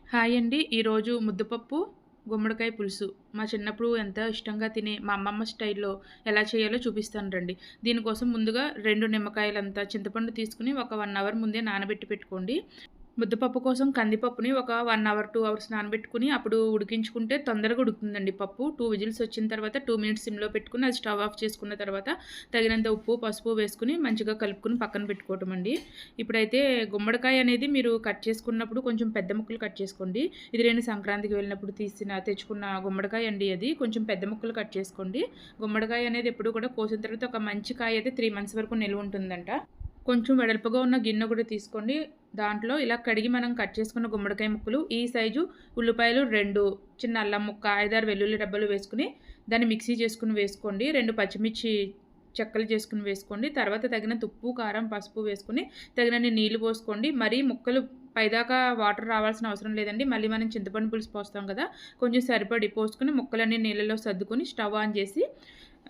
Hi అండి. ఈరోజు ముద్దపప్పు, గుమ్మడికాయ పులుసు మా చిన్నప్పుడు ఎంతో ఇష్టంగా తినే మా అమ్మమ్మ స్టైల్‌లో ఎలా చేయాలో చూపిస్తాను రండి. దీనికోసం ముందుగా 2 నిమ్మకాయలంత చింతపండు తీసుకొని ఒక 1 అవర్ ముందే నానబెట్టి పెట్టుకోండి. ముద్దపప్పు కోసం కందిపప్పుని ఒక 1 అవర్, 2 అవర్స్ నానబెట్టుకొని అప్పుడు ఉడికించుకుంటే తొందరగా ఉడుకుతుందండి పప్పు. 2 విజిల్స్ వచ్చిన తర్వాత 2 మినిట్స్ సిమ్‌లో పెట్టుకొని అది స్టవ్ ఆఫ్ చేసుకున్న తర్వాత తగినంత ఉప్పు, పసుపు వేసుకొని మంచిగా కలుపుకొని పక్కన పెట్టుకోవటం అండి. ఇప్పుడైతే గుమ్మడికాయ అనేది మీరు కట్ చేసుకున్నప్పుడు కొంచెం పెద్ద ముక్కలు కట్ చేసుకోండి. ఇది నేను సంక్రాంతికి వెళ్ళినప్పుడు తెచ్చుకున్న గుమ్మడికాయ అండి అది. కొంచెం పెద్ద ముక్కలు కట్ చేసుకోండి. గుమ్మడికాయ అనేది ఎప్పుడు కూడా కోసిన తర్వాత ఒక మంచి కాయ అయితే 3 మంత్స్ వరకు నిల్వ ఉంటుందంట. కొంచెం వెడల్పుగా ఉన్న గిన్నె కూడా తీసుకోండి. దాంట్లో ఇలా కడిగి మనం కట్ చేసుకున్న గుమ్మడికాయ ముక్కలు, ఈ సైజు ఉల్లిపాయలు 2, చిన్న అల్లం ముక్క, 5, 6 వెల్లుల్లి రెబ్బలు వేసుకొని దాన్ని మిక్సీ చేసుకొని వేసుకోండి. 2 పచ్చిమిర్చి చెక్కలు చేసుకొని వేసుకోండి. తర్వాత తగినంత ఉప్పు, కారం, పసుపు వేసుకొని తగినన్ని నీళ్లు పోసుకోండి. మరీ ముక్కలు పైదాకా వాటర్ రావాల్సిన అవసరం లేదండి. మళ్ళీ మనం చింతపండు పులుసు పోస్తాం కదా, కొంచెం సరిపడి పోసుకొని ముక్కలన్నీ నీళ్ళలో సర్దుకొని స్టవ్ ఆన్ చేసి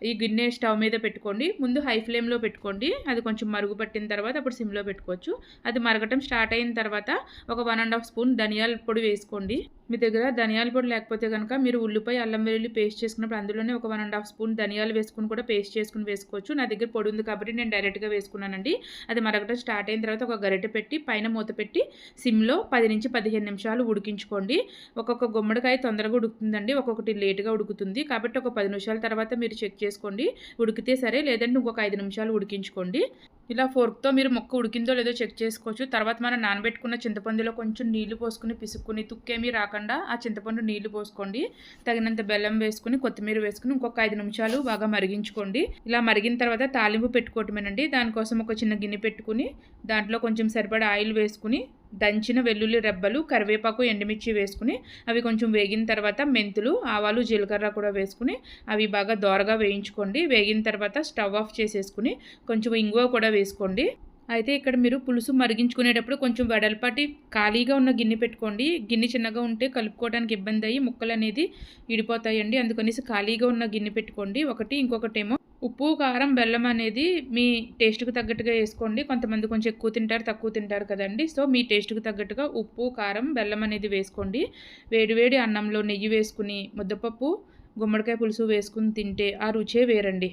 ఈ గిన్నె స్టవ్ మీద పెట్టుకోండి. ముందు హై ఫ్లేమ్‌లో పెట్టుకోండి. అది కొంచెం మరుగు పట్టిన తర్వాత అప్పుడు సిమ్‌లో పెట్టుకోవచ్చు. అది మరగటం స్టార్ట్ అయిన తర్వాత ఒక 1 ½ స్పూన్ ధనియాల పొడి వేసుకోండి. మీ దగ్గర ధనియాల పొడి లేకపోతే గనక మీరు ఉల్లిపాయ, అల్లం వెల్లుల్లి పేస్ట్ చేసుకున్నప్పుడు అందులోనే ఒక 1 ½ స్పూన్ ధనియాలు వేసుకొని కూడా పేస్ట్ చేసుకొని వేసుకోవచ్చు. నా దగ్గర పొడి ఉంది కాబట్టి నేను డైరెక్ట్‌గా వేసుకున్నానండి. అది మరగటం స్టార్ట్ అయిన తర్వాత ఒక గరిటె పెట్టి పైన మూత పెట్టి సిమ్‌లో 10-15 నిమిషాలు ఉడికించుకోండి. ఒక్కొక్క గుమ్మడికాయ తొందరగా ఉడుకుతుందండి. ఒక్కొక్కటి లేట్‌గా ఉడుకుతుంది. కాబట్టి ఒక 10 నిమిషాల తర్వాత మీరు చెక్ చేసుకోండి. ఉడికితే సరే, లేదంటే ఇంకొక 5 నిమిషాలు ఉడికించుకోండి. ఇలా ఫోర్క్‌తో మీరు ముక్క ఉడికిందో లేదో చెక్ చేసుకోవచ్చు. తర్వాత మనం నానబెట్టుకున్న చింతపండులో కొంచెం నీళ్లు పోసుకొని పిసుక్కుని తుక్కేమీ రాకుండా ఆ చింతపండు నీళ్లు పోసుకోండి. తగినంత బెల్లం వేసుకొని, కొత్తిమీర వేసుకొని ఇంకొక 5 నిమిషాలు బాగా మరిగించుకోండి. ఇలా మరిగిన తర్వాత తాలింపు పెట్టుకోవటమేనండి. దానికోసం ఒక చిన్న గిన్నె పెట్టుకుని దాంట్లో కొంచెం సరిపడా ఆయిల్ వేసుకుని దంచిన వెల్లుల్లి రెబ్బలు, కరివేపాకు, ఎండుమిర్చి వేసుకుని అవి కొంచెం వేగిన తర్వాత మెంతులు, ఆవాలు, జీలకర్ర కూడా వేసుకుని అవి బాగా దోరగా వేయించుకోండి. వేగిన తర్వాత స్టవ్ ఆఫ్ చేసేసుకుని కొంచెం ఇంగువ కూడా వేసుకోండి. అయితే ఇక్కడ మీరు పులుసు మరిగించుకునేటప్పుడు కొంచెం వెడల్పాటి ఖాళీగా ఉన్న గిన్నె పెట్టుకోండి. గిన్నె చిన్నగా ఉంటే కలుపుకోవడానికి ఇబ్బంది అయ్యి ముక్కలు అనేది ఇడిపోతాయండి. అందుకనేసి ఖాళీగా ఉన్న గిన్నె పెట్టుకోండి. ఇంకొకటేమో ఉప్పు, కారం, బెల్లం అనేది మీ టేస్ట్‌కి తగ్గట్టుగా వేసుకోండి. కొంతమంది కొంచెం ఎక్కువ తింటారు, తక్కువ తింటారు కదండీ. సో, మీ టేస్ట్‌కి తగ్గట్టుగా ఉప్పు, కారం, బెల్లం అనేది వేసుకోండి. వేడి వేడి అన్నంలో నెయ్యి వేసుకుని ముద్దపప్పు, గుమ్మడికాయ పులుసు వేసుకుని తింటే ఆ రుచే వేరండి.